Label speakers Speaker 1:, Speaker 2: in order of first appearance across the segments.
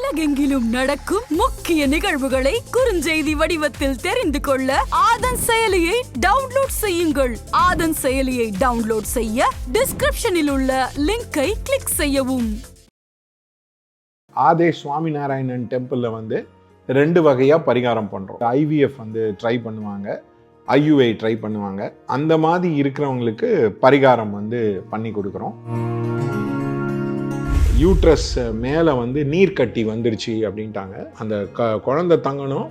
Speaker 1: உலகெங்கிலும் நடக்கும் முக்கிய நிகழ்வுகளை குறுஞ்செய்தி வடிவத்தில் தெரிந்து கொள்ள ஆதன் செயலியை டவுன்லோட் செய்யுங்கள். ஆதன் செயலியை டவுன்லோட் செய்ய டிஸ்கிரிப்ஷனில் உள்ள லிங்கை கிளிக் செய்யவும்.
Speaker 2: ஆதே சுவாமிநாராயணன் டெம்பிளில் வந்து 2 வகையாக பரிகாரம் பண்ணுறோம். ஐவிஎஃப் வந்து ட்ரை பண்ணுவாங்க, ஐயுஐ ட்ரை பண்ணுவாங்க. அந்த மாதிரி இருக்கிறவங்களுக்கு பரிகாரம் வந்து பண்ணி கொடுக்குறோம். யூட்ரஸ் மேலே வந்து நீர் கட்டி வந்துருச்சு அப்படின்ட்டாங்க. அந்த குழந்தை தங்கணும்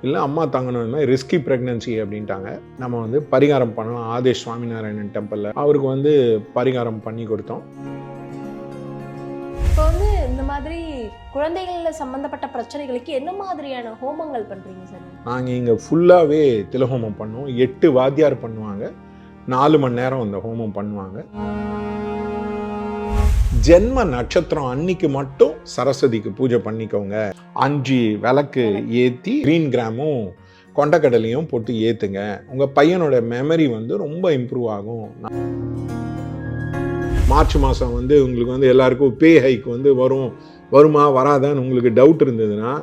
Speaker 2: இல்லை அம்மா தங்கணும், இந்த மாதிரி ரிஸ்கி ப்ரெக்னன்சி அப்படின்ட்டாங்க. நம்ம வந்து பரிகாரம் பண்ணலாம் ஆதே சுவாமிநாராயணன் டெம்பிளில். அவருக்கு வந்து பரிகாரம் பண்ணி கொடுத்தோம்.
Speaker 3: இப்போ வந்து இந்த மாதிரி குழந்தைகளில் சம்மந்தப்பட்ட பிரச்சனைகளுக்கு என்ன மாதிரியான ஹோமங்கள் பண்ணுறீங்க சார்?
Speaker 2: நாங்கள் இங்கே ஃபுல்லாகவே திலஹோமம் பண்ணுவோம். 8 வாத்தியார் பண்ணுவாங்க. 4 மணி நேரம் அந்த ஹோமம் பண்ணுவாங்க. ஜென்ம நட்சத்திரம் அன்னைக்கு மட்டும் சரஸ்வதிக்கு பூஜை பண்ணிக்கோங்க. 5 விளக்கு ஏற்றி கிரீன் கிராமும் கொண்டக்கடலையும் போட்டு ஏற்றுங்க. உங்கள் பையனோட மெமரி வந்து ரொம்ப இம்ப்ரூவ் ஆகும். மார்ச் மாதம் வந்து உங்களுக்கு வந்து எல்லாருக்கும் பே ஹைக் வந்து வருமா வராதான்னு உங்களுக்கு டவுட் இருந்ததுன்னா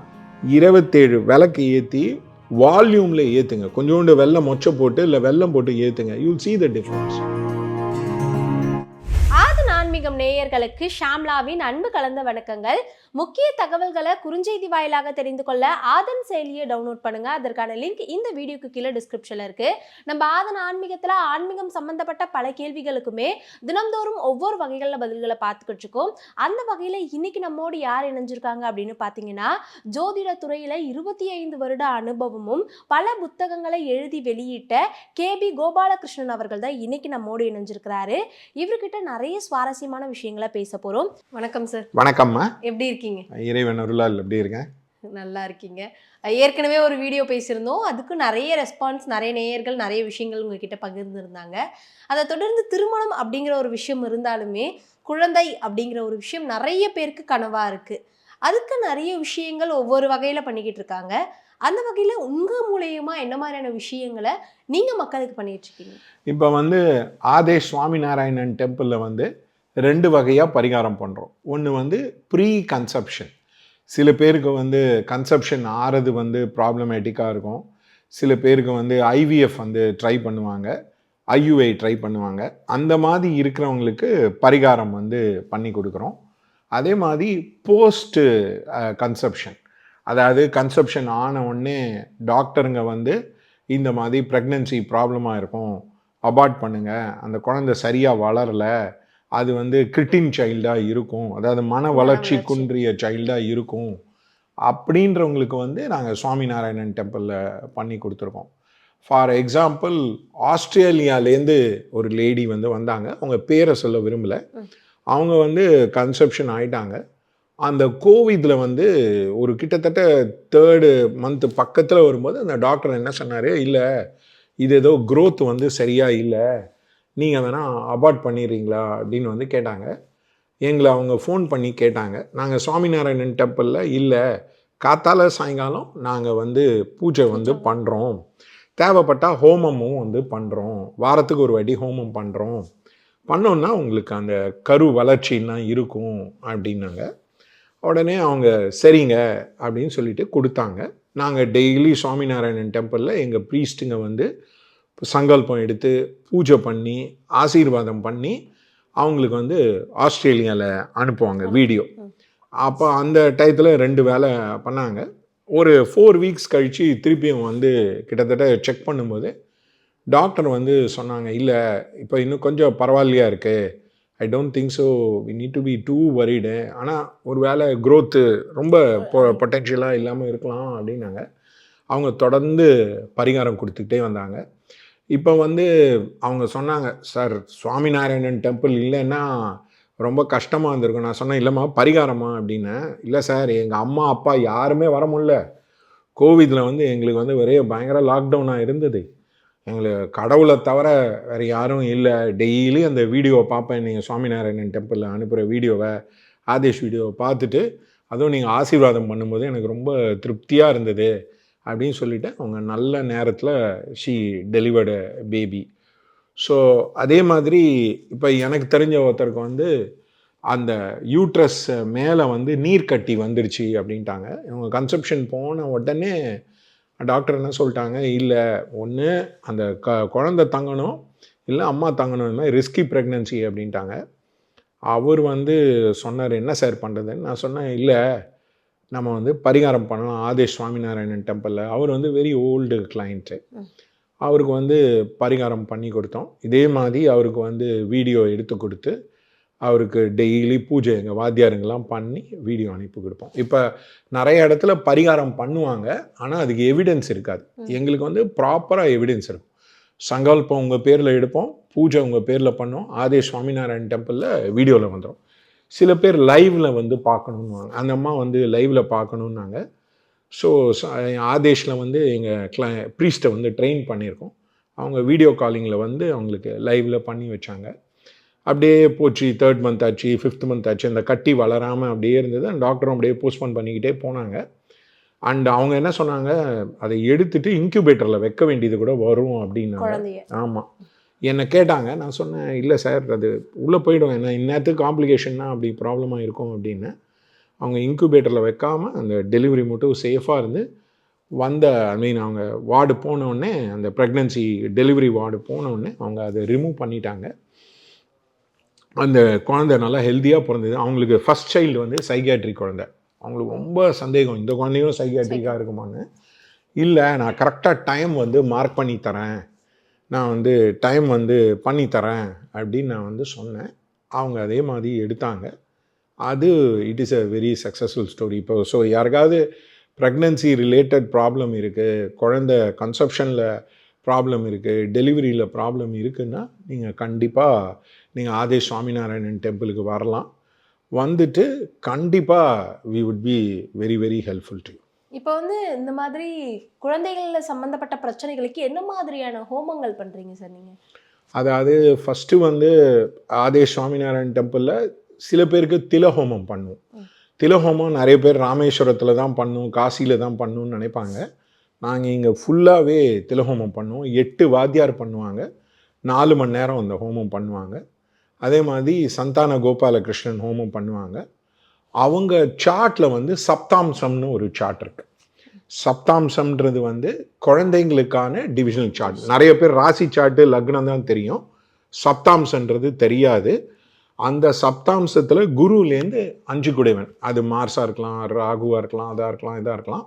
Speaker 2: 27 விளக்கு ஏற்றி வால்யூமில் ஏற்றுங்க. கொஞ்சோண்டு வெல்லம் மொச்சை போட்டு இல்லை வெல்லம் போட்டு ஏற்றுங்க. You will see the difference.
Speaker 3: ஆன்மீகம் நேயர்களுக்கு ஷாம்லாவின் அன்பு கலந்த வணக்கங்கள். முக்கிய தகவல்களை குறுஞ்செய்தி வாயிலாக தெரிந்து கொள்ள ஆதன் செயலியை டவுன்லோட் பண்ணுங்க. அதற்கான லிங்க் இந்த வீடியோக்கு கீழே டிஸ்கிரிப்ஷன்ல இருக்கு. நம்ம ஆதன் ஆன்மீகத்துல ஆன்மீகம் சம்பந்தப்பட்ட பல கேள்விகளுக்குமே தினம்தோறும் ஒவ்வொரு வகைகளில் பதில்களை பார்த்துக்கிட்டு இருக்கோம். அந்த வகையில இன்னைக்கு நம்மோடு யார் இணைஞ்சிருக்காங்க அப்படின்னு பாத்தீங்கன்னா, ஜோதிட துறையில 25 வருட அனுபவமும் பல புத்தகங்களை எழுதி வெளியிட்ட KB கோபாலகிருஷ்ணன் அவர்கள் தான் இன்னைக்கு நம்மோடு இணைஞ்சிருக்கிறாரு. இவர்கிட்ட நிறைய சுவாரஸ்யமான விஷயங்களை பேச போறோம். வணக்கம் சார்.
Speaker 2: வணக்கம்மா.
Speaker 3: எப்படி இருக்கீங்க?
Speaker 2: இறைவன் அருளால் எப்படி இருக்கேன்?
Speaker 3: நல்லா இருக்கீங்க. ஏற்கனவே ஒரு வீடியோ பேசியிருந்தோம். அதுக்கு நிறைய ரெஸ்பான்ஸ், நிறைய நேயர்கள் நிறைய விஷயங்கள் உங்ககிட்ட பகிர்ந்துருந்தாங்க. அதை தொடர்ந்து திருமணம் அப்படிங்கிற ஒரு விஷயம் இருந்தாலுமே குழந்தை அப்படிங்கிற ஒரு விஷயம் நிறைய பேருக்கு கனவா இருக்கு. அதுக்கு நிறைய விஷயங்கள் ஒவ்வொரு வகையில பண்ணிக்கிட்டு இருக்காங்க. அந்த வகையில உங்க மூலமா என்ன மாதிரியான விஷயங்களை நீங்க மக்களுக்கு பண்ணிட்டு இருக்கீங்க?
Speaker 2: இப்போ வந்து ஆதே சுவாமிநாராயணன் டெம்பிளில் வந்து 2 வகையாக பரிகாரம் பண்ணுறோம். ஒன்று வந்து ப்ரீ கன்செப்ஷன். சில பேருக்கு வந்து கன்செப்ஷன் ஆறது வந்து ப்ராப்ளமேட்டிக்காக இருக்கும். சில பேருக்கு வந்து ஐவிஎஃப் வந்து ட்ரை பண்ணுவாங்க, ஐயுஐ ட்ரை பண்ணுவாங்க. அந்த மாதிரி இருக்கிறவங்களுக்கு பரிகாரம் வந்து பண்ணி கொடுக்குறோம். அதே மாதிரி போஸ்ட்டு கன்செப்ஷன், அதாவது கன்செப்ஷன் ஆன உடனே டாக்டருங்க வந்து இந்த மாதிரி ப்ரெக்னன்சி ப்ராப்ளமாக இருக்கும், அபார்ட் பண்ணுங்கள், அந்த குழந்தை சரியாக வளரலை, அது வந்து கிரிட்டின் சைல்டாக இருக்கும், அதாவது மன வளர்ச்சி குன்றிய சைல்டாக இருக்கும் அப்படின்றவங்களுக்கு வந்து நாங்கள் சுவாமிநாராயணன் டெம்பிளில் பண்ணி கொடுத்துருக்கோம். ஃபார் எக்ஸாம்பிள், ஆஸ்திரேலியாலேருந்து ஒரு லேடி வந்து வந்தாங்க. அவங்க பேரை சொல்ல விரும்பலை. அவங்க வந்து கன்செப்ஷன் ஆகிட்டாங்க. அந்த கோவிடில் வந்து ஒரு கிட்டத்தட்ட 3rd month பக்கத்தில் வரும்போது அந்த டாக்டர் என்ன சொன்னார், இல்லை இது ஏதோ growth வந்து சரியாக இல்லை, நீங்கள் வேணால் அபார்ட் பண்ணிடுறீங்களா அப்படின்னு வந்து கேட்டாங்க. எங்களை அவங்க ஃபோன் பண்ணி கேட்டாங்க. நாங்கள் சுவாமிநாராயணன் டெம்பிளில் இல்லை, காத்தால சாயங்காலம் நாங்கள் வந்து பூஜை வந்து பண்ணுறோம், தேவைப்பட்டால் ஹோமமும் வந்து பண்ணுறோம், வாரத்துக்கு ஒரு வாட்டி ஹோமம் பண்ணுறோம், பண்ணோன்னா உங்களுக்கு அந்த கரு வளர்ச்சின்னா இருக்கும் அப்படின்னாங்க. உடனே அவங்க சரிங்க அப்படின்னு சொல்லிட்டு கொடுத்தாங்க. நாங்கள் டெய்லி சுவாமிநாராயணன் டெம்பிளில் எங்கள் ப்ரீஸ்ட்டுங்க வந்து சங்கல்பம் எடுத்து பூஜை பண்ணி ஆசீர்வாதம் பண்ணி அவங்களுக்கு வந்து ஆஸ்திரேலியாவில் அனுப்புவாங்க வீடியோ. அப்போ அந்த டயத்தில் 2 வேலை பண்ணாங்க. ஒரு 4 weeks கழித்து திருப்பியும் வந்து கிட்டத்தட்ட செக் பண்ணும்போது டாக்டர் வந்து சொன்னாங்க, இல்லை இப்போ இன்னும் கொஞ்சம் பரவாயில்லையா இருக்குது, I don't think so, we need to be too worried, ஆனால் ஒரு வேளை க்ரோத்து ரொம்ப பொட்டென்ஷியலாக இல்லாமல் இருக்கலாம் அப்படின்னாங்க. அவங்க தொடர்ந்து பரிகாரம் கொடுத்துக்கிட்டே வந்தாங்க. இப்போ வந்து அவங்க சொன்னாங்க, சார் சுவாமிநாராயணன் டெம்பிள் இல்லைன்னா ரொம்ப கஷ்டமாக இருந்திருக்கும். நான் சொன்னேன், இல்லைம்மா பரிகாரமா அப்படின்னேன். இல்லை சார், எங்கள் அம்மா அப்பா யாருமே வர முடியல, கோவிடில் வந்து எங்களுக்கு வந்து ஒரே பயங்கர லாக்டவுனாக இருந்தது, எங்களுக்கு கடவுளை தவிர வேறு யாரும் இல்லை, டெய்லி அந்த வீடியோவை பார்ப்பேன், நீங்கள் சுவாமிநாராயணன் டெம்பிளில் அனுப்புகிற வீடியோவை, ஆதேஷ் வீடியோவை பார்த்துட்டு அதுவும் நீங்கள் ஆசீர்வாதம் பண்ணும்போது எனக்கு ரொம்ப திருப்தியாக இருந்தது அப்படின்னு சொல்லிட்டு அவங்க நல்ல நேரத்தில் ஷீ டெலிவர்டு பேபி. ஸோ அதே மாதிரி இப்போ எனக்கு தெரிஞ்ச ஒருத்தருக்கு வந்து அந்த யூட்ரஸ் மேலே வந்து நீர் கட்டி வந்துருச்சு அப்படின்ட்டாங்க. இவங்க கன்செப்ஷன் போன உடனே டாக்டர் என்ன சொல்லிட்டாங்க, இல்லை ஒன்று அந்த குழந்தை தங்கணும், இல்லை அம்மா தங்கணும், இந்த மாதிரி ரிஸ்கி ப்ரெக்னன்சி அப்படின்ட்டாங்க. அவர் வந்து சொன்னார், என்ன சார் பண்ணுறதுன்னு. நான் சொன்னேன், இல்லை நம்ம வந்து பரிகாரம் பண்ணலாம் ஆதேஷ் சுவாமிநாராயணன் டெம்பிளில். அவர் வந்து வெரி ஓல்டு கிளைண்ட்டு. அவருக்கு வந்து பரிகாரம் பண்ணி கொடுத்தோம். இதே மாதிரி அவருக்கு வந்து வீடியோ எடுத்து கொடுத்து அவருக்கு டெய்லி பூஜை எங்கள் வாத்தியாருங்கெல்லாம் பண்ணி வீடியோ அனுப்பி கொடுப்போம். இப்போ நிறைய இடத்துல பரிகாரம் பண்ணுவாங்க, ஆனால் அதுக்கு எவிடன்ஸ் இருக்காது. எங்களுக்கு வந்து ப்ராப்பராக எவிடன்ஸ் இருக்கும். சங்கல்பம் உங்கள் பேரில் எடுப்போம், பூஜை உங்கள் பேரில் பண்ணோம், ஆதேஷ் சுவாமிநாராயண் டெம்பிளில் வீடியோவில் வந்துடும். சில பேர் லைவில் வந்து பார்க்கணுன்னுவாங்க, அந்த அம்மா வந்து லைவில் பார்க்கணுன்னாங்க. ஸோ ஆதேஷில் வந்து எங்கள் ப்ரீஸ்ட்டை வந்து ட்ரெயின் பண்ணியிருக்கோம். அவங்க வீடியோ காலிங்கில் வந்து அவங்களுக்கு லைவில் பண்ணி வச்சாங்க. அப்படியே போச்சு. 3rd month ஆச்சு, 5th month ஆச்சு. அந்த கட்டி வளராமல் அப்படியே இருந்தது. அந்த டாக்டரும் அப்படியே போஸ்ட்போன் பண்ணிக்கிட்டே போனாங்க. அண்ட் அவங்க என்ன சொன்னாங்க, அதை எடுத்துட்டு இன்குபேட்டரில் வைக்க வேண்டியது கூட வரும் அப்படின்னாங்க. ஆமாம், என்னை கேட்டாங்க. நான் சொன்னேன், இல்லை சார் அது உள்ளே போய்டும், என்ன இந்நேரத்துக்கு காம்ப்ளிகேஷன்னா அப்படி ப்ராப்ளமாக இருக்கும் அப்படின்னு. அவங்க இன்குபேட்டரில் வைக்காமல் அந்த டெலிவரி மட்டும் சேஃபாக இருந்து அவங்க வார்டு போனவுடனே, அந்த ப்ரெக்னன்சி டெலிவரி வார்டு போனவுடனே அவங்க அதை ரிமூவ் பண்ணிட்டாங்க. அந்த குழந்தை நல்லா ஹெல்த்தியாக பிறந்தது. அவங்களுக்கு ஃபஸ்ட் சைல்டு வந்து சைக்கியாட்ரிக் குழந்தை. அவங்களுக்கு ரொம்ப சந்தேகம், இந்த குழந்தையும் சைக்கியாட்ரிக்காக இருக்குமான்னு. இல்லை, நான் கரெக்டாக டைம் வந்து மார்க் பண்ணி தரேன், நான் வந்து டைம் வந்து பண்ணி தரேன் அப்படின்னு நான் வந்து சொன்னேன். அவங்க அதே மாதிரி எடுத்தாங்க. அது it is a very successful story. இப்போ ஸோ யாருக்காவது ப்ரெக்னன்சி ரிலேட்டட் ப்ராப்ளம் இருக்குது, குழந்தை கன்செப்ஷனில் ப்ராப்ளம் இருக்குது, டெலிவரியில் ப்ராப்ளம் இருக்குன்னா நீங்கள் கண்டிப்பாக நீங்கள் ஆதேஷ் சுவாமிநாராயணன் டெம்பிளுக்கு வரலாம். வந்துட்டு கண்டிப்பாக we would be very very helpful to you.
Speaker 3: இப்போ வந்து இந்த மாதிரி குழந்தைகளில் சம்மந்தப்பட்ட பிரச்சனைகளுக்கு என்ன மாதிரியான ஹோமங்கள் பண்ணுறீங்க சார் நீங்கள்?
Speaker 2: அதாவது ஃபஸ்ட்டு வந்து ஆதேஷ் சுவாமிநாராயணன் டெம்பிளில் சில பேருக்கு திலஹோமம் பண்ணுவோம். திலஹோமம் நிறைய பேர் ராமேஸ்வரத்தில் தான் பண்ணும், காசியில் தான் பண்ணணும்னு நினைப்பாங்க. நாங்கள் இங்கே ஃபுல்லாகவே திலஹோமம் பண்ணுவோம். 8 வாத்தியார் பண்ணுவாங்க, 4 மணி நேரம் அந்த ஹோமம் பண்ணுவாங்க. அதே மாதிரி சந்தான கோபாலகிருஷ்ணன் ஹோமம் பண்ணுவாங்க. அவங்க சார்ட்டில் வந்து சப்தாம்சம்னு ஒரு சார்ட் இருக்குது. சப்தாம்சம்ன்றது வந்து குழந்தைங்களுக்கான டிவிஷனல் சார்ட். நிறைய பேர் ராசி சார்ட்டு லக்னம் தான் தெரியும், சப்தாம்சன்றது தெரியாது. அந்த சப்தாம்சத்தில் குருலேருந்து 5 குடைவன், அது மார்ஸாக இருக்கலாம், ராகுவாக இருக்கலாம், அதாக இருக்கலாம், இதாக இருக்கலாம்.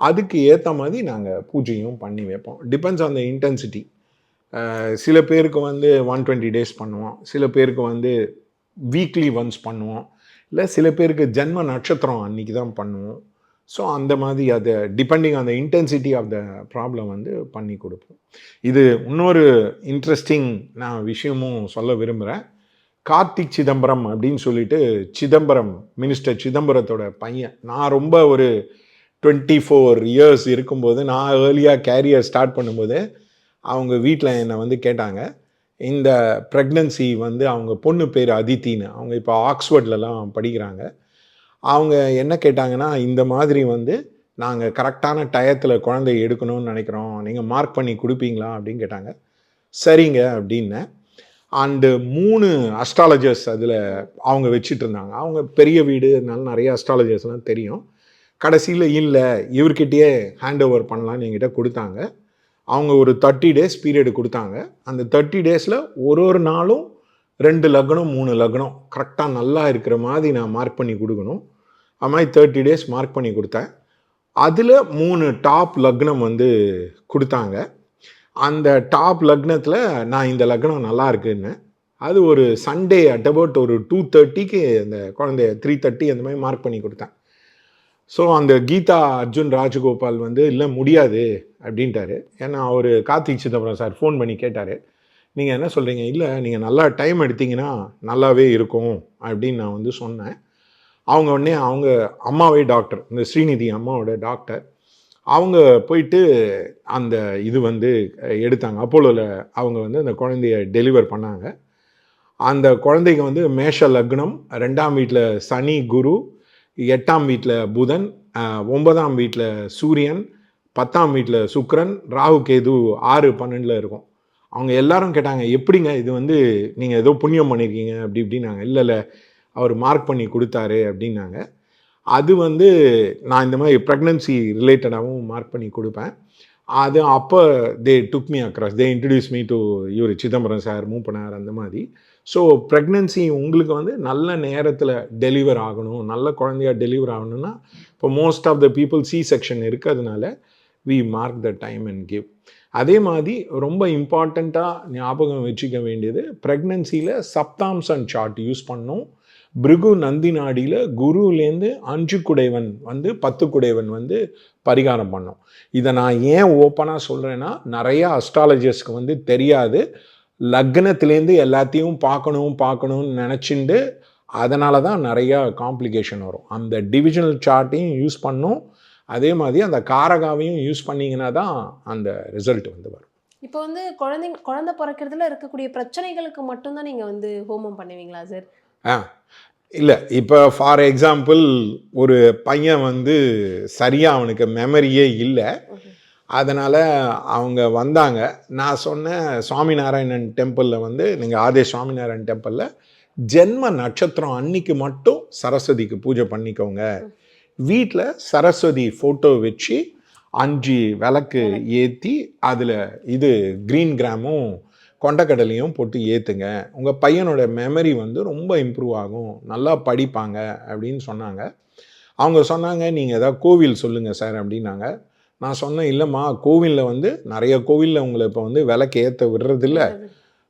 Speaker 2: அதுக்கு ஏற்ற மாதிரி நாங்கள் பூஜையும் பண்ணி வைப்போம். Depends on the intensity. சில பேருக்கு வந்து 120 days பண்ணுவோம், சில பேருக்கு வந்து வீக்லி ஒன்ஸ் பண்ணுவோம், இல்லை சில பேருக்கு ஜென்ம நட்சத்திரம் அன்றைக்கி தான் பண்ணுவோம். ஸோ அந்த மாதிரி அதை depending on the intensity of the problem வந்து பண்ணி கொடுப்போம். இது இன்னொரு இன்ட்ரெஸ்டிங் நான் விஷயமும் சொல்ல விரும்புகிறேன். கார்த்திக் சிதம்பரம் அப்படின்னு சொல்லிட்டு, சிதம்பரம் மினிஸ்டர் சிதம்பரத்தோட பையன். நான் ரொம்ப ஒரு 24 years இருக்கும்போது, நான் ஏர்லியாக கேரியர் ஸ்டார்ட் பண்ணும்போது அவங்க வீட்டில் என்னை வந்து கேட்டாங்க, இந்த ப்ரெக்னன்சி வந்து அவங்க பொண்ணு பேர் அதித்தின்னு, அவங்க இப்போ ஆக்ஸ்ஃபோர்ட்லலாம் படிக்கிறாங்க. அவங்க என்ன கேட்டாங்கன்னா, இந்த மாதிரி வந்து நாங்கள் கரெக்டான டயத்தில் குழந்தைய எடுக்கணும்னு நினைக்கிறோம், நீங்கள் மார்க் பண்ணி கொடுப்பீங்களா அப்படின்னு கேட்டாங்க. சரிங்க அப்படின்னேன். அண்டு 3 அஸ்ட்ராலஜர்ஸ் அதில் அவங்க வச்சுட்டு இருந்தாங்க. அவங்க பெரிய வீடு, அதனால நிறைய அஸ்ட்ராலஜர்ஸ்லாம் தெரியும். கடைசியில் இல்லை, இவர்கிட்டயே ஹேண்ட் ஓவர் பண்ணலான்னு என்கிட்ட கொடுத்தாங்க. அவங்க ஒரு 30 days பீரியடு கொடுத்தாங்க. அந்த 30 daysல ஒரு நாளும் 2 லக்னம் 3 லக்னம் கரெக்டாக நல்லா இருக்கிற மாதிரி நான் மார்க் பண்ணி கொடுக்கணும். அது மாதிரி 30 days மார்க் பண்ணி கொடுத்தேன். அதில் 3 டாப் லக்னம் வந்து கொடுத்தாங்க. அந்த டாப் லக்னத்தில் நான் இந்த லக்னம் நல்லா இருக்குன்னு, அது ஒரு சண்டே அட் அபவுட் ஒரு 2:30க்கு அந்த குழந்தைய 3:30 அந்த மாதிரி மார்க் பண்ணி கொடுத்தேன். ஸோ அந்த கீதா அர்ஜுன் ராஜகோபால் வந்து இல்லை முடியாது அப்படின்ட்டாரு. ஏன்னா அவர் கார்த்திக் சிதம்பரம் சார் ஃபோன் பண்ணி கேட்டார், நீங்கள் என்ன சொல்கிறீங்க? இல்லை, நீங்கள் நல்லா டைம் எடுத்தீங்கன்னா நல்லாவே இருக்கும் அப்படின்னு நான் வந்து சொன்னேன். அவங்க உடனே அவங்க அம்மாவே டாக்டர், இந்த ஸ்ரீநிதி அம்மாவோட டாக்டர், அவங்க போயிட்டு அந்த இது வந்து எடுத்தாங்க. அப்போலோவில் அவங்க வந்து அந்த குழந்தைய டெலிவர் பண்ணாங்க. அந்த குழந்தைக்கு வந்து மேஷ லக்னம், 2ஆம் வீட்டில் சனி குரு, 8ஆம் வீட்டில் புதன், 9ஆம் வீட்டில் சூரியன், 10ஆம் வீட்டில் சுக்கிரன், ராகு கேது 6, 12 இருக்கும். அவங்க எல்லாரும் கேட்டாங்க, எப்படிங்க இது வந்து நீங்கள் ஏதோ புண்ணியம் பண்ணியிருக்கீங்க அப்படி இப்படின்னாங்க. இல்லை அவர் மார்க் பண்ணி கொடுத்தாரு அப்படின்னாங்க. அது வந்து நான் இந்த மாதிரி ப்ரெக்னன்சி ரிலேட்டடாகவும் மார்க் பண்ணி கொடுப்பேன். அது அப்போ they took me across, they introduce me to இவர் சிதம்பரம் சார், மூப்பனார், அந்த மாதிரி. ஸோ ப்ரெக்னன்சி உங்களுக்கு வந்து நல்ல நேரத்தில் டெலிவர் ஆகணும், நல்ல குழந்தையாக டெலிவர் ஆகணும்னா இப்போ most of the people C section இருக்கிறதுனால we mark the time and give. அதே மாதிரி ரொம்ப இம்பார்ட்டண்ட்டாக ஞாபகம் வச்சுக்க வேண்டியது, ப்ரெக்னன்சியில் சப்தாம்சன் சார்ட் யூஸ் பண்ணணும். பிருகு நந்தி நாடியில் குருவிலேருந்து 5 குடைவன் வந்து 10 குடைவன் வந்து பரிகாரம் பண்ணோம். இதை நான் ஏன் ஓப்பனாக சொல்கிறேன்னா, நிறையா அஸ்ட்ராலஜர்ஸ்க்கு வந்து தெரியாது. லக்னத்துலேருந்து எல்லாத்தையும் பார்க்கணும்னு நினச்சிண்டு அதனால தான் நிறையா காம்ப்ளிகேஷன் வரும். அந்த டிவிஷனல் சார்ட்டையும் யூஸ் பண்ணும், அதே மாதிரி அந்த காரகாவையும் யூஸ் பண்ணிங்கன்னா தான் அந்த ரிசல்ட் வந்து வரும்.
Speaker 3: இப்போ வந்து குழந்தை பிறக்கிறதுல இருக்கக்கூடிய பிரச்சனைகளுக்கு மட்டும்தான் நீங்கள் வந்து ஹோமம் பண்ணுவீங்களா சார்?
Speaker 2: இல்லை, இப்போ ஃபார் எக்ஸாம்பிள் ஒரு பையன் வந்து சரியாக அவனுக்கு மெமரியே இல்லை, அதனால் அவங்க வந்தாங்க. நான் சொன்னேன் சுவாமிநாராயணன் டெம்பிளில் வந்து நீங்கள் ஆதேஷ் சுவாமிநாராயணன் டெம்பிளில் ஜென்ம நட்சத்திரம் அன்னைக்கு மட்டும் சரஸ்வதிக்கு பூஜை பண்ணிக்கோங்க. வீட்டில் சரஸ்வதி ஃபோட்டோ வச்சு 5 விளக்கு ஏற்றி அதில் இது க்ரீன் கிராமும் கொண்டக்கடலையும் போட்டு ஏற்றுங்க. உங்கள் பையனோட மெமரி வந்து ரொம்ப இம்ப்ரூவ் ஆகும், நல்லா படிப்பாங்க அப்படின்னு சொன்னாங்க. அவங்க சொன்னாங்க, நீங்கள் ஏதாவது கோவில் சொல்லுங்கள் சார் அப்படின்னாங்க. நான் சொன்னேன், இல்லைம்மா, கோவிலில் வந்து நிறைய கோவிலில் உங்களை இப்போ வந்து விளக்கு ஏற்ற விடுறதில்ல.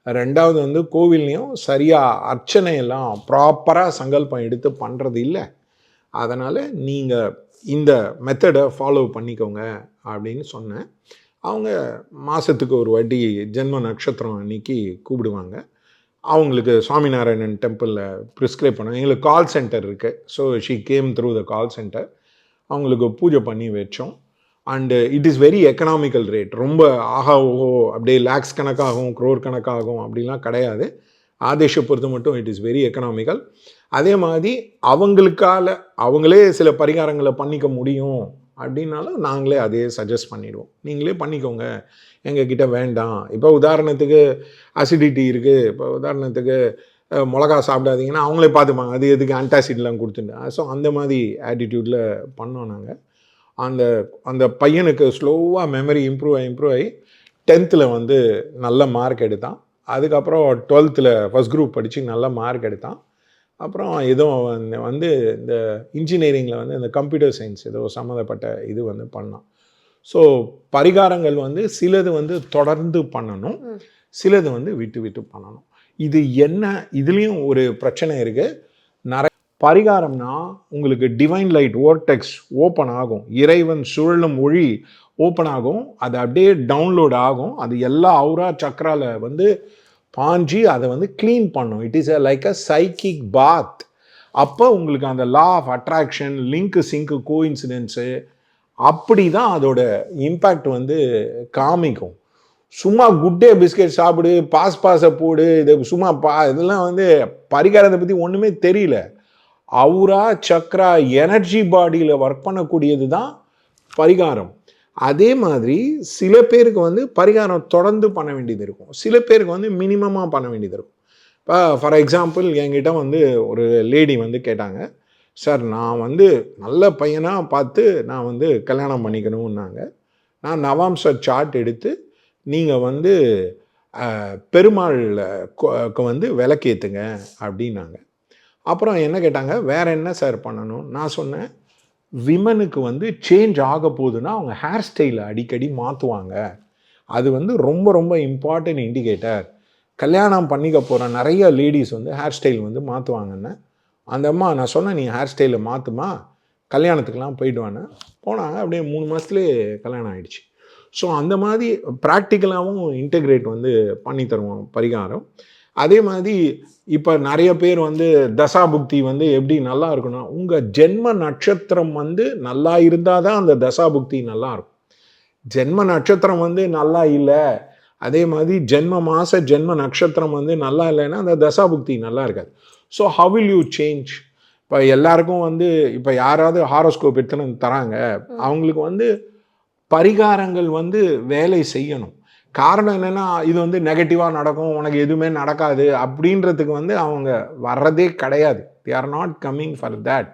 Speaker 2: 2வது வந்து கோவில்லையும் சரியாக அர்ச்சனையெல்லாம் ப்ராப்பராக சங்கல்பம் எடுத்து பண்ணுறது இல்லை. அதனால் நீங்கள் இந்த மெத்தடை ஃபாலோ பண்ணிக்கோங்க அப்படின்னு சொன்னேன். அவங்க மாதத்துக்கு ஒரு வாட்டி ஜென்ம நட்சத்திரம் அன்னைக்கு கூப்பிடுவாங்க. அவங்களுக்கு சுவாமிநாராயணன் டெம்பிளில் ப்ரிஸ்கிரைப் பண்ணோம். எங்களுக்கு கால் சென்டர் இருக்குது. So she came through the call centre. அவங்களுக்கு பூஜை பண்ணி வச்சோம். And it is very economical rate. ரொம்ப ஓஹோ அப்படியே லேக்ஸ் கணக்காகும், க்ரோர் கணக்காகும் அப்படிலாம் கிடையாது. ஆதேஷை பொறுத்த மட்டும் இட் இஸ் வெரி எக்கனாமிக்கல். அதே மாதிரி அவங்களே சில பரிகாரங்களை பண்ணிக்க முடியும் அப்படின்னாலும் நாங்களே அதே சஜஸ்ட் பண்ணிடுவோம். நீங்களே பண்ணிக்கோங்க, எங்ககிட்ட வேண்டாம். இப்போ உதாரணத்துக்கு அசிடிட்டி இருக்குது, இப்போ உதாரணத்துக்கு மிளகா சாப்பிடாதீங்கன்னா அவங்களே பார்த்துப்பாங்க, அது எதுக்கு ஆன்டாசிட்லாம் கொடுத்துட்டு. ஸோ அந்த மாதிரி ஆட்டிடியூடில் பண்ணோம் நாங்கள். அந்த பையனுக்கு ஸ்லோவாக மெமரி இம்ப்ரூவ் ஆகி 10th வந்து நல்ல மார்க் எடுத்தான். அதுக்கப்புறம் 12th ஃபஸ்ட் குரூப் படித்து நல்ல மார்க் எடுத்தான். அப்புறம் எதுவும் வந்து இந்த இன்ஜினியரிங்கில் வந்து இந்த கம்ப்யூட்டர் சயின்ஸ் ஏதோ சம்மந்தப்பட்ட இது வந்து பண்ணான். ஸோ பரிகாரங்கள் வந்து சிலது வந்து தொடர்ந்து பண்ணணும், சிலது வந்து விட்டு பண்ணணும். இது என்ன, இதுலேயும் ஒரு பிரச்சனை இருக்குது. நிறைய பரிகாரம்னா உங்களுக்கு டிவைன் லைட் வோர்டெக்ஸ் ஓப்பன் ஆகும், இறைவன் சுழலும் ஒளி ஓப்பன் ஆகும், அது அப்படியே டவுன்லோட் ஆகும், அது எல்லா அவுரா சக்கரால வந்து பாஞ்சி அதை வந்து க்ளீன் பண்ணும். It is like a psychic bath. அப்போ உங்களுக்கு அந்த law of attraction, link sync coincidence அப்படி தான் அதோட இம்பேக்ட் வந்து காமிக்கும். சும்மா குட்டே பிஸ்கெட் சாப்பிடு, பாஸை போடு, இது சும்மா இதெல்லாம் வந்து பரிகாரத்தை பற்றி ஒன்றுமே தெரியல. அவுரா சக்ரா எனர்ஜி பாடியில் ஒர்க் பண்ணக்கூடியது தான் பரிகாரம். அதே மாதிரி சில பேருக்கு வந்து பரிகாரம் தொடர்ந்து பண்ண வேண்டியது இருக்கும், சில பேருக்கு வந்து மினிமமாக பண்ண வேண்டியது இருக்கும். இப்போ ஃபார் எக்ஸாம்பிள் என்கிட்ட வந்து ஒரு லேடி வந்து கேட்டாங்க, சார் நான் வந்து நல்ல பையனாக பார்த்து நான் வந்து கல்யாணம் பண்ணிக்கணும்னாங்க. நான் நவாம்ச சார்ட் எடுத்து நீங்கள் வந்து பெருமாளுக்கு வந்து விளக்கேற்றுங்க அப்படின்னாங்க. அப்புறம் என்ன கேட்டாங்க, வேறு என்ன சார் பண்ணணும்? நான் சொன்னேன், விமனுக்கு வந்து சேஞ்ச் ஆக போகுதுன்னா அவங்க ஹேர் ஸ்டைலை அடிக்கடி மாற்றுவாங்க, அது வந்து ரொம்ப ரொம்ப இம்பார்ட்டன்ட் இண்டிகேட்டர். கல்யாணம் பண்ணிக்க போகிற நிறைய லேடிஸ் வந்து ஹேர் ஸ்டைல் வந்து மாற்றுவாங்கன்னு. அந்த அம்மா நான் சொன்னேன், நீ ஹேர் ஸ்டைலை மாற்றுமா, கல்யாணத்துக்கெலாம் போயிடுவானே. போனாங்க, அப்படியே 3 மாதத்துலேயே கல்யாணம் ஆகிடுச்சு. ஸோ அந்த மாதிரி ப்ராக்டிக்கலாகவும் இன்டெகிரேட் வந்து பண்ணி தருவோம் பரிகாரம். அதே மாதிரி இப்போ நிறைய பேர் வந்து தசாபுக்தி வந்து எப்படி நல்லா இருக்கணும், உங்கள் ஜென்ம நட்சத்திரம் வந்து நல்லா இருந்தால் தான் அந்த தசாபுக்தி நல்லா இருக்கும். ஜென்ம நட்சத்திரம் வந்து நல்லா இல்லை, அதே மாதிரி ஜென்ம நட்சத்திரம் வந்து நல்லா இல்லைன்னா அந்த தசாபுக்தி நல்லா இருக்காது. So how will you change? இப்போ எல்லாருக்கும் வந்து இப்போ யாராவது ஹாரோஸ்கோப் எடுத்துன்னு தராங்க, அவங்களுக்கு வந்து பரிகாரங்கள் வந்து வேலை செய்யணும். காரணம் என்னென்னா, இது வந்து நெகட்டிவாக நடக்கும், உனக்கு எதுவுமே நடக்காது அப்படின்றதுக்கு வந்து அவங்க வர்றதே கிடையாது. They are not coming for that.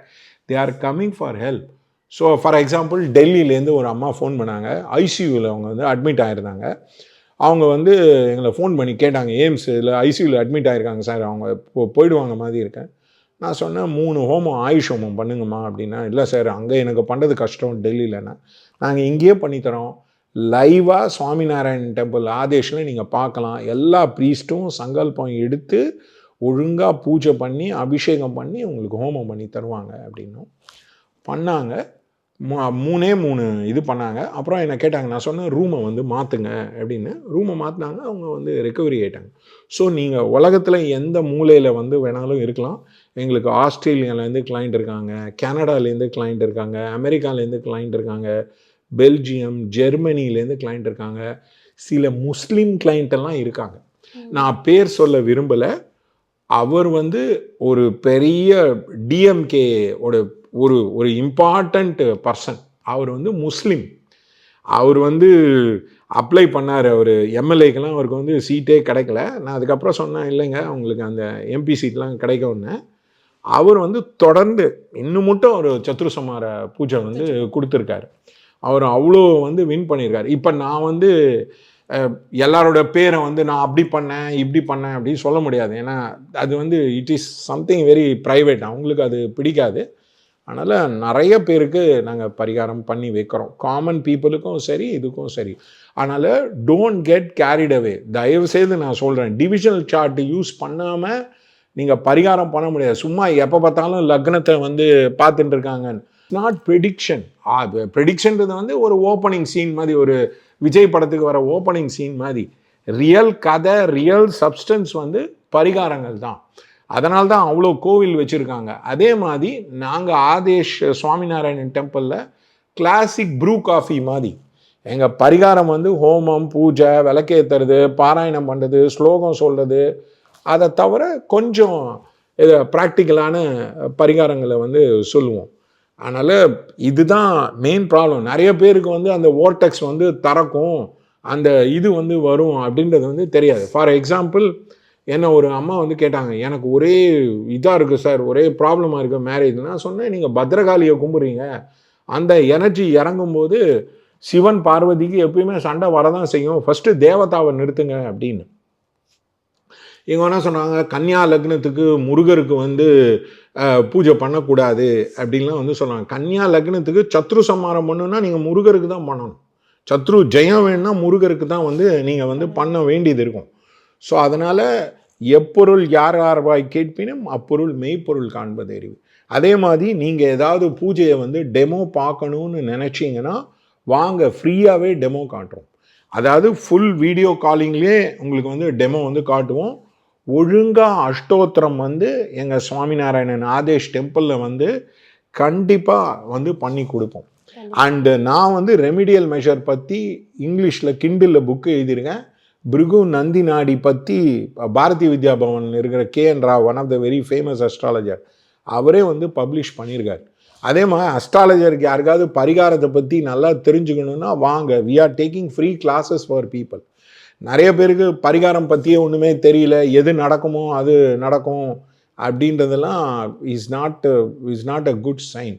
Speaker 2: They are coming for help. So for example டெல்லியிலேருந்து ஒரு அம்மா ஃபோன் பண்ணாங்க. ஐசியூவில் அவங்க வந்து அட்மிட் ஆகிருந்தாங்க. அவங்க வந்து எங்களை ஃபோன் பண்ணி கேட்டாங்க, எய்ம்ஸில் ஐசியூவில் அட்மிட் ஆகிருக்காங்க சார், அவங்க போயிடுவாங்க மாதிரி இருக்கேன். நான் சொன்னேன் 3 ஹோமம் ஆயுஷ் ஹோமம் பண்ணுங்கம்மா அப்படின்னா. இல்லை சார் அங்கே எனக்கு பண்ணுறது கஷ்டம் டெல்லியிலன்னா. நாங்கள் இங்கேயே பண்ணித்தரோம். லைவாக சுவாமிநாராயண் டெம்பிள் ஆதேஷில் நீங்கள் பார்க்கலாம். எல்லா ப்ரீஸ்ட்டும் சங்கல்பம் எடுத்து ஒழுங்காக பூஜை பண்ணி அபிஷேகம் பண்ணி உங்களுக்கு ஹோமம் பண்ணி தருவாங்க அப்படின்னும் பண்ணாங்க. 3 இது பண்ணாங்க. அப்புறம் என்ன கேட்டாங்க, நான் சொன்னேன் ரூமை வந்து மாற்றுங்க அப்படின்னு. ரூமை மாற்றினாங்க, அவங்க வந்து ரெக்கவரி ஆகிட்டாங்க. ஸோ நீங்கள் உலகத்தில் எந்த மூலையில் வந்து வேணாலும் இருக்கலாம். எங்களுக்கு ஆஸ்திரேலியாவிலேருந்து கிளைண்ட் இருக்காங்க, கனடாலேருந்து கிளைண்ட் இருக்காங்க, அமெரிக்காலேருந்து கிளைண்ட் இருக்காங்க, பெல்ஜியம் ஜெர்மனிலேருந்து கிளைண்ட் இருக்காங்க, சில முஸ்லீம் கிளைண்ட் எல்லாம் இருக்காங்க. நான் பேர் சொல்ல விரும்பலை. அவர் வந்து ஒரு பெரிய டிஎம்கே ஒரு இம்பார்ட்டண்ட் பர்சன். அவர் வந்து முஸ்லீம். அவர் வந்து அப்ளை பண்ணார். அவர் எம்எல்ஏக்கெல்லாம் அவருக்கு வந்து சீட்டே கிடைக்கல. நான் அதுக்கப்புறம் சொன்னேன், இல்லைங்க அவங்களுக்கு அந்த எம்பி சீட்லாம் கிடைக்கவுன்னு. அவர் வந்து தொடர்ந்து இன்னும் மட்டும் ஒரு சத்ருசமார பூஜை வந்து கொடுத்துருக்காரு. அவர் அவ்வளோ வந்து வின் பண்ணியிருக்காரு. இப்போ நான் வந்து எல்லாரோட பேரை வந்து நான் அப்படி பண்ணேன் இப்படி பண்ணேன் அப்படின்னு சொல்ல முடியாது. ஏன்னா அது வந்து it is something very private. அவங்களுக்கு அது பிடிக்காது. அதனால் நிறைய பேருக்கு நாங்கள் பரிகாரம் பண்ணி வைக்கிறோம். காமன் பீப்புளுக்கும் சரி, இதுக்கும் சரி. அதனால் டோன்ட் கெட் கேரிட் அவே. தயவுசெய்து நான் சொல்கிறேன், டிவிஷனல் சார்ட் யூஸ் பண்ணாமல் நீங்கள் பரிகாரம் பண்ண முடியாது. சும்மா எப்போ பார்த்தாலும் லக்னத்தை வந்து பார்த்துட்டு இருக்காங்க. Not prediction. ப்ரெடிக்ஷன்றது வந்து ஒரு ஓப்பனிங் சீன் மாதிரி, ஒரு விஜய் படத்துக்கு வர ஓப்பனிங் சீன் மாதிரி. ரியல் கதை, ரியல் சப்ஸ்டன்ஸ் வந்து பரிகாரங்கள் தான். அதனால தான் அவ்வளோ கோவில் வச்சுருக்காங்க. அதே மாதிரி நாங்கள் ஆதேஷ் சுவாமிநாராயணன் டெம்பிளில் கிளாசிக் ப்ரூ காஃபி மாதிரி எங்கள் பரிகாரம் வந்து ஹோமம், பூஜை, விளக்கேற்றுறது, பாராயணம் பண்ணுறது, ஸ்லோகம் சொல்கிறது, அதை தவிர கொஞ்சம் இது ப்ராக்டிக்கலான பரிகாரங்களை வந்து சொல்லுவோம். அதனால் இதுதான் மெயின் ப்ராப்ளம். நிறைய பேருக்கு வந்து அந்த ஓர்டெக்ஸ் வந்து திறக்கும், அந்த இது வந்து வரும் அப்படின்றது வந்து தெரியாது. ஃபார் எக்ஸாம்பிள், என்ன ஒரு அம்மா வந்து கேட்டாங்க, எனக்கு ஒரே இதாக இருக்குது சார், ஒரே ப்ராப்ளமாக இருக்குது மேரேஜ். நான் சொன்னேன், நீங்கள் பத்ரகாளியை கும்பிட்றீங்க, அந்த எனர்ஜி இறங்கும்போது சிவன் பார்வதிக்கு எப்பயுமே சண்டை வரதான் செய்யும், ஃபஸ்ட்டு தேவதாவை நிறுத்துங்க அப்படின்னு. இவங்க என்ன சொன்னாங்க, கன்னியா லக்னத்துக்கு முருகருக்கு வந்து பூஜை பண்ணக்கூடாது அப்படின்லாம் வந்து சொன்னாங்க. கன்னியா லக்னத்துக்கு சத்ரு சம்மாரம் பண்ணுன்னா நீங்கள் முருகருக்கு தான் பண்ணணும். சத்ரு ஜெயம் வேணும்னா முருகருக்கு தான் வந்து நீங்கள் வந்து பண்ண வேண்டியது இருக்கும். ஸோ அதனால் எப்பொருள் யார் யார்வாய் கேட்பினும் அப்பொருள் மெய்ப்பொருள் காண்பது அறிவு. அதே மாதிரி நீங்கள் ஏதாவது பூஜையை வந்து டெமோ பார்க்கணுன்னு நினச்சிங்கன்னா வாங்க, ஃப்ரீயாகவே டெமோ காட்டுறோம். அதாவது ஃபுல் வீடியோ காலிங்லேயே உங்களுக்கு வந்து டெமோ வந்து காட்டுவோம். ஒழுங்காக அஷ்டோத்திரம் வந்து எங்கள் சுவாமிநாராயணன் ஆதேஷ் டெம்பிளில் வந்து கண்டிப்பாக வந்து பண்ணி கொடுப்போம். அண்டு நான் வந்து ரெமிடியல் மெஷர் பற்றி இங்கிலீஷில் கிண்டிலில் புக்கு எழுதியிருக்கேன். பிருகு நந்தி நாடி பற்றி பாரதி வித்யா பவனில் இருக்கிற KN Rao, one of the very famous astrologer, அவரே வந்து பப்ளிஷ் பண்ணியிருக்கார். அதே மாதிரி அஸ்ட்ராலஜருக்கு யாருக்காவது பரிகாரத்தை பற்றி நல்லா தெரிஞ்சுக்கணுன்னா வாங்க, we are taking free classes for people. நிறைய பேருக்கு பரிகாரம் பற்றியே ஒன்றுமே தெரியல, எது நடக்குமோ அது நடக்கும் அப்படின்றதெல்லாம் is not a good sign.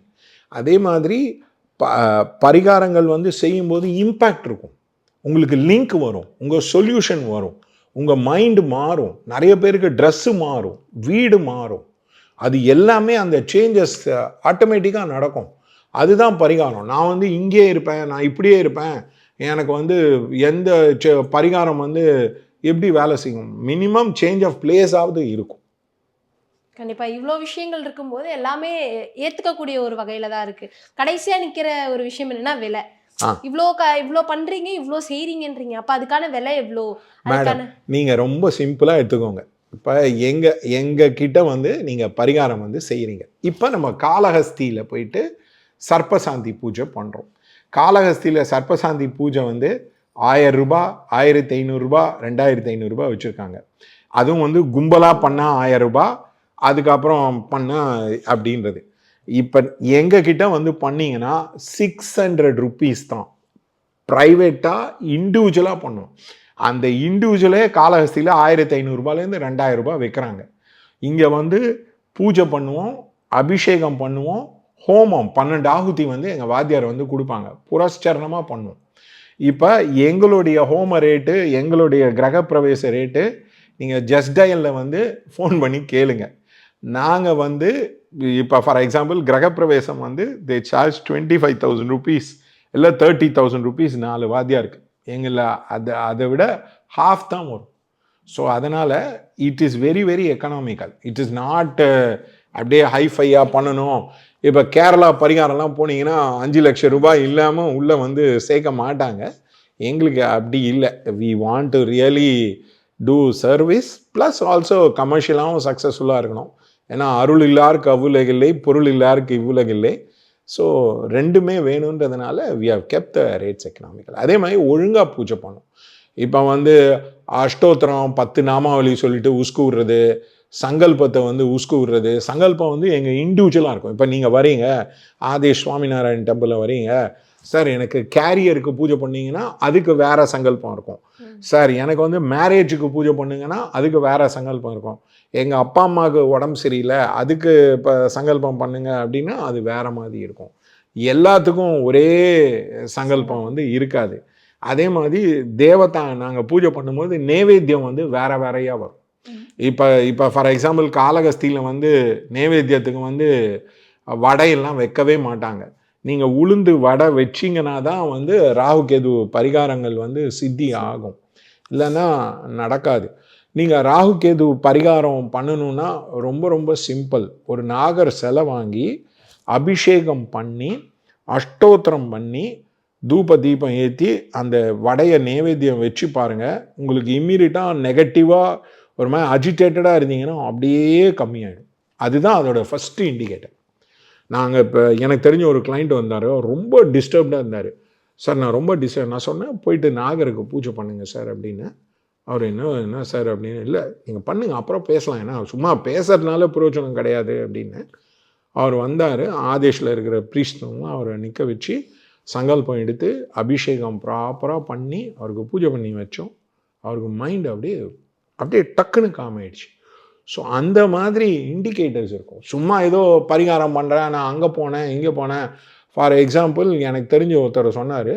Speaker 2: அதே மாதிரி பரிகாரங்கள் வந்து செய்யும்போது இம்பேக்ட் இருக்கும், உங்களுக்கு லிங்க் வரும், உங்கள் சொல்யூஷன் வரும், உங்கள் மைண்டு மாறும், நிறைய பேருக்கு ட்ரெஸ்ஸு மாறும், வீடு மாறும். அது எல்லாமே அந்த சேஞ்சஸ் ஆட்டோமேட்டிக்காக நடக்கும். அதுதான் பரிகாரம். நான் வந்து இங்கே இருப்பேன், நான் இப்படியே இருப்பேன், எனக்கு வந்து எந்த பரிகாரம் வந்து எப்படி வேலை செய்யும்? மினிமம் சேஞ்ச் ஆஃப் பிளேஸாவது இருக்கும்.
Speaker 3: கண்டிப்பாக இவ்வளோ விஷயங்கள் இருக்கும்போது எல்லாமே ஏற்றுக்கக்கூடிய ஒரு வகையில் தான் இருக்குது. கடைசியாக நிற்கிற ஒரு விஷயம் என்னென்னா விலை. இவ்வளோ பண்ணுறீங்க, இவ்வளோ செய்கிறீங்கன்றீங்க, அப்போ அதுக்கான விலை எவ்வளோ?
Speaker 2: மேடம், நீங்கள் ரொம்ப சிம்பிளாக எடுத்துக்கோங்க. இப்போ எங்கள் கிட்ட வந்து நீங்கள் பரிகாரம் வந்து செய்கிறீங்க. இப்போ நம்ம காளஹஸ்தியில் போயிட்டு சர்ப்பசாந்தி பூஜை பண்ணுறோம். காளஹஸ்தியில் சர்ப்பசாந்தி பூஜை வந்து 1000 ரூபாய், 1500 ரூபாய், 2500 ரூபாய் வச்சுருக்காங்க. அதுவும் வந்து கும்பலாக பண்ணால் 1000 ரூபாய், அதுக்கப்புறம் பண்ணால் அப்படின்றது. இப்போ எங்ககிட்ட வந்து பண்ணிங்கன்னா 600 ருப்பீஸ் தான். ப்ரைவேட்டாக இண்டிவிஜுவலாக பண்ணோம். அந்த இண்டிவிஜுவலே காளஹஸ்தியில் 1500 ரூபாயிலேருந்து 2000 ரூபாய் வைக்கிறாங்க. இங்கே வந்து பூஜை பண்ணுவோம், அபிஷேகம் பண்ணுவோம், ஹோமம் 12 ஆகுதி வந்து எங்கள் வாத்தியார் வந்து கொடுப்பாங்க. புரஸ்சரணமாக பண்ணுவோம். இப்போ எங்களுடைய ஹோம ரேட்டு, எங்களுடைய கிரகப்பிரவேச ரேட்டு நீங்கள் ஜஸ்ட் டயலில் வந்து ஃபோன் பண்ணி கேளுங்க. நாங்கள் வந்து இப்போ ஃபார் எக்ஸாம்பிள் கிரகப்பிரவேசம் வந்து தே சார்ஜ் 25,000 rupees இல்லை 30,000 rupees 4 வாத்தியாருக்கு. எங்களை அதை விட ஹாஃப் தான் வரும். ஸோ அதனால் it is very very economical. It is not அப்படியே ஹைஃபையாக பண்ணணும். இப்போ கேரளா பரிகாரம்லாம் போனீங்கன்னா 5 லட்சம் ரூபாய் இல்லாமல் உள்ளே வந்து சேர்க்க மாட்டாங்க. எங்களுக்கு அப்படி இல்லை. We want to really do service plus also கமர்ஷியலாகவும் சக்ஸஸ்ஃபுல்லாக இருக்கணும். ஏன்னா அருள் இல்லாருக்கு அவ்வுலகில்லை, பொருள் இல்லாருக்கு இவ்வுலகில்லை. ஸோ ரெண்டுமே வேணுன்றதுனால we have kept the rates economical. அதே மாதிரி ஒழுங்காக பூஜை பண்ணும். இப்போ வந்து அஷ்டோத்திரம் 10 நாமாவளி சொல்லிட்டு உஸ்கு விடுறது, சங்கல்பத்தை வந்து உஸ்கு விடுறது. சங்கல்பம் வந்து எங்கள் இண்டிவிஜுவலாக இருக்கும். இப்போ நீங்கள் வரீங்க ஆதேஷ் சுவாமிநாராயண் டெம்பிளில் வரீங்க சார், எனக்கு கேரியருக்கு பூஜை பண்ணிங்கன்னா அதுக்கு வேறு சங்கல்பம் இருக்கும். சார் எனக்கு வந்து மேரேஜுக்கு பூஜை பண்ணுங்கன்னா அதுக்கு வேறு சங்கல்பம் இருக்கும். எங்கள் அப்பா அம்மாவுக்கு உடம்பு சரியில்லை அதுக்கு இப்போ சங்கல்பம் பண்ணுங்க அப்படின்னா அது வேறு மாதிரி இருக்கும். எல்லாத்துக்கும் ஒரே சங்கல்பம் வந்து இருக்காது. அதே மாதிரி தேவதா நாங்கள் பூஜை பண்ணும்போது நைவேத்தியம் வந்து வேறு வேறையாக வரும். இப்போ ஃபார் எக்ஸாம்பிள் காளகஸ்தியில் வந்து நைவேத்தியத்துக்கு வந்து வடையெல்லாம் வைக்கவே மாட்டாங்க. நீங்கள் உளுந்து வடை வச்சிங்கன்னா தான் வந்து ராகு கேது பரிகாரங்கள் வந்து சித்தி ஆகும், இல்லைன்னா நடக்காது. நீங்கள் ராகு கேது பரிகாரம் பண்ணணுன்னா ரொம்ப ரொம்ப சிம்பிள். ஒரு நாகர் சிலை வாங்கி அபிஷேகம் பண்ணி அஷ்டோத்திரம் பண்ணி தூப தீபம் ஏற்றி அந்த வடையை நைவேத்தியம் வச்சு பாருங்கள். உங்களுக்கு இம்மீடியட்டாக நெகட்டிவாக ஒரு மாதிரி அஜிடேட்டடாக இருந்தீங்கன்னா அப்படியே கம்மியாயிடும். அதுதான் அதோட ஃபஸ்ட்டு இண்டிகேட்டர். நாங்கள் இப்போ எனக்கு தெரிஞ்ச ஒரு கிளைண்ட் வந்தார், ரொம்ப டிஸ்டர்ப்டாக இருந்தார். சார் நான் ரொம்ப நான் சொன்னேன் போயிட்டு நாகருக்கு பூஜை பண்ணுங்கள் சார் அப்படின்னு. அவர் என்ன சார் அப்படின்னு, இல்லை நீங்கள் பண்ணுங்கள் அப்புறம் பேசலாம், ஏன்னா சும்மா பேசுறதுனால பிரயோஜனம் கிடையாது அப்படின்னு. அவர் வந்தார், ஆதேஷில் இருக்கிற ப்ரீஸ்டவங்களாம் அவரை நிற்க வச்சு சங்கல்பம் எடுத்து அபிஷேகம் ப்ராப்பராக பண்ணி அவருக்கு பூஜை பண்ணி வச்சோம். அவருக்கு மைண்ட் அப்படியே டக்குன்னு காம் ஆயிடுச்சு. ஸோ அந்த மாதிரி இண்டிகேட்டர்ஸ் இருக்கும். சும்மா ஏதோ பரிகாரம் பண்ணுறேன், நான் அங்கே போனேன் இங்கே போனேன். ஃபார் எக்ஸாம்பிள் எனக்கு தெரிஞ்ச ஒருத்தர் சொன்னார்,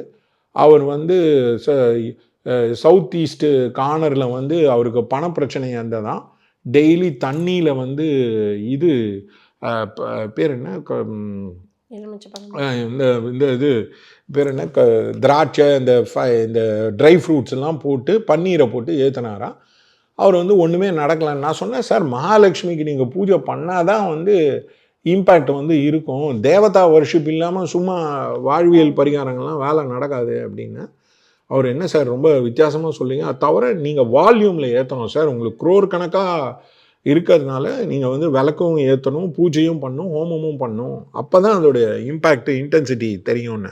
Speaker 2: அவர் வந்து சவுத் ஈஸ்ட்டு கார்னரில் வந்து அவருக்கு பணப்பிரச்சனை இருந்ததான். டெய்லி தண்ணியில் வந்து இது பேர் என்ன இந்த இது பேர் என்ன திராட்சை இந்த ட்ரை ஃப்ரூட்ஸ் எல்லாம் போட்டு பன்னீரை போட்டு ஏற்றினாராம். அவர் வந்து ஒன்றுமே நடக்கலைன்னு. நான் சொன்னேன் சார், மகாலட்சுமிக்கு நீங்கள் பூஜை பண்ணால் தான் வந்து இம்பேக்ட் வந்து இருக்கும். தேவதா வர்ஷிப் இல்லாமல் சும்மா வாழ்வியல் பரிகாரங்கள்லாம் வேலை நடக்காது அப்படின்னு. அவர் என்ன சார் ரொம்ப வித்தியாசமாக சொல்லிங்க, அது தவிர நீங்கள் வால்யூமில் ஏற்றணும் சார், உங்களுக்கு குரோர் கணக்காக இருக்கிறதுனால நீங்கள் வந்து விளக்கும் ஏற்றணும், பூஜையும் பண்ணணும், ஹோமமும் பண்ணணும், அப்போ தான் அதோடைய இம்பேக்ட் இன்டென்சிட்டி தெரியும்னு.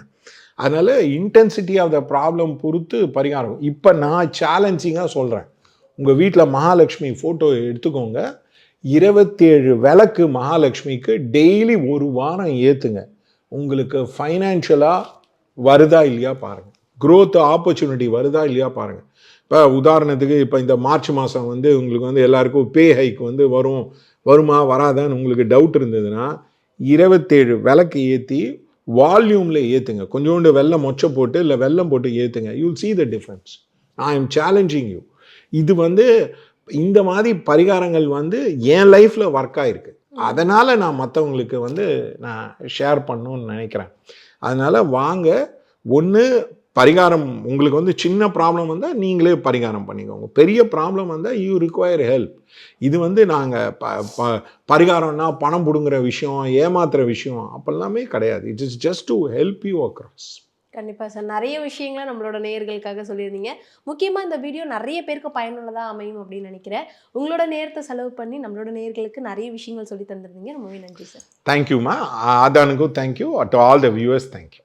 Speaker 2: அதனால் இன்டென்சிட்டி ஆஃப் த ப்ராப்ளம் பொறுத்து பரிகாரம். இப்போ நான் சேலஞ்சிங்காக சொல்கிறேன், உங்கள் வீட்டில் மகாலட்சுமி ஃபோட்டோ எடுத்துக்கோங்க, 27 விளக்கு மகாலட்சுமிக்கு டெய்லி ஒரு வாரம் ஏற்றுங்க. உங்களுக்கு ஃபைனான்ஷியலாக வருதா இல்லையா பாருங்கள், க்ரோத் ஆப்பர்ச்சுனிட்டி வருதா இல்லையா பாருங்கள். இப்போ உதாரணத்துக்கு இப்போ இந்த மார்ச் மாதம் வந்து உங்களுக்கு வந்து எல்லாருக்கும் பே ஹைக் வந்து வருமா வராதான்னு உங்களுக்கு டவுட் இருந்ததுன்னா 27 விளக்கு ஏற்றி வால்யூமில் ஏற்றுங்க. கொஞ்சோண்டு வெல்லம் மொச்சை போட்டு இல்லை வெல்லம் போட்டு ஏற்றுங்க. You will see the difference. I am challenging you. இது வந்து இந்த மாதிரி பரிகாரங்கள் வந்து என் லைஃப்பில் ஒர்க் ஆகிருக்கு. அதனால் நான் மற்றவங்களுக்கு வந்து நான் ஷேர் பண்ணணும்னு நினைக்கிறேன். அதனால் வாங்க, ஒன்று பரிகாரம் உங்களுக்கு வந்து சின்ன ப்ராப்ளம் வந்தால் நீங்களே பரிகாரம் பண்ணிக்கோங்க. பெரிய ப்ராப்ளம் வந்தால் யூ ரிக்வயர் ஹெல்ப். இது வந்து நாங்கள் பரிகாரம்னா பணம் பிடுங்குற விஷயம், ஏமாத்துகிற விஷயம் அப்பெல்லாமே கிடையாது. It is just to help you across.
Speaker 3: கண்டிப்பாக சார், நிறைய விஷயங்களை நம்மளோட நேயர்களுக்காக சொல்லியிருந்தீங்க. முக்கியமாக இந்த வீடியோ நிறைய பேருக்கு பயனுள்ளதாக அமையும் அப்படின்னு நினைக்கிறேன். உங்களோட நேரத்தை செலவு பண்ணி நம்மளோட நேயர்களுக்கு நிறைய விஷயங்கள் சொல்லி தந்திருந்தீங்க. ரொம்பவே நன்றி சார்.
Speaker 2: தேங்க்யூம்மா. ஆதானுக்கும் thank you. To all the viewers thank you.